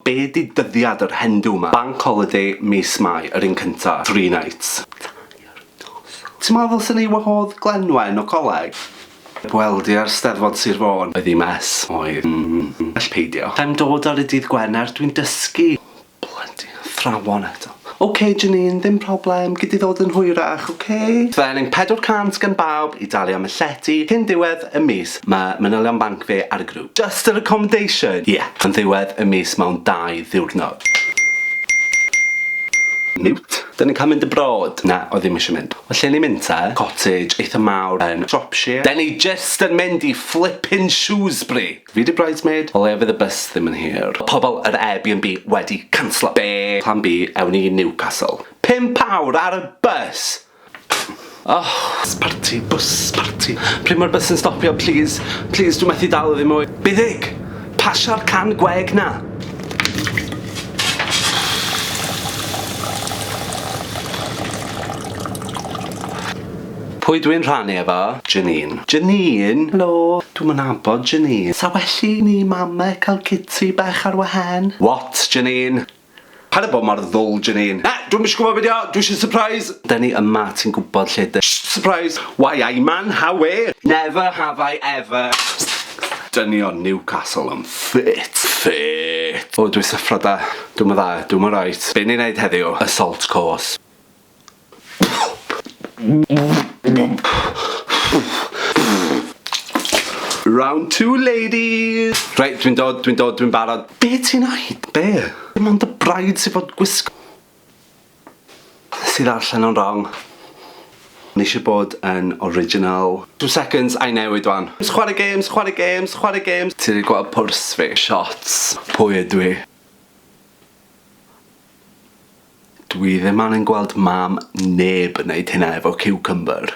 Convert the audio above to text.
be di dyddiad yr Hen Dw ma? Bank holiday mis Mai, yr un cynta, 3 nights. Ti'n meddwl sy'n ei wahodd Glenwen o coleg? Wel, di ar Steddfod Sir Fôn. Oedd hi mes. Oedd. All peidio. Ta'n dod ar y dydd Gwener, dwi'n dysgu. Bloody athrawon eto. OK, Janine, ddim problem, gyd i ddod yn hwyrach, OK? Fe'n 400 gan bawb i dalu am y llety. Cyn diwedd y mis, mae manylion banc fi ar y grŵp. Just an accommodation. Yeah, yn ddiwedd y mis mewn 2 ddiwrnod. Mute. Dyn ni'n cael mynd abroad. Na, o ddim eisiau mynd. O lle ni'n mynd te? Cottage, eitha mawr yn Shropshire. Dyn ni just yn mynd i flipping Shrewsbury. Fi di bridesmaid. O le fydd y bus ddim yn hir. Pobl yr Airbnb wedi cancelo. Be? Plan B, ewn ni i Newcastle. £5 ar y bus. Oh, bus party. Pryd mae'r bus yn stopio, please. Please, dwi'n methu dal o ddim mwy. Byddig, pasio'r can gweg na. Pwy dwi'n rhannu efo? Janine. Janine? Helo. Dwi'm yn nabod Janine. Sa welly ni mama cael kitty bech ar wahen? What, Janine? Paid â bod mor ddwl, Janine. Dwi'm eisiau gwybod beth yw, dwi eisiau surprise. Deni yma ti'n gwybod lle dy... Surprise. Why, I man, how it? Never have I ever. Deni o Newcastle yn fit. Fit. O, dwi'n syffro da. Dwi'm yn dda, dwi'm yn right. Be ni'n neud heddiw? Assault course. Round 2, ladies. Right, dwi'n barod. Be ti'n neud? Be? Dim ond y bride sy'n fod gwisgo. Nes i ddarllen o'n wrong. Nes i bod yn original. 2 seconds, I newid wan. Chwarae games. Ti wedi gweld pwrs fi? Shots. Pwy ydw i? Dwi ddim angen gweld mam neb yn neud hynna efo cucumber.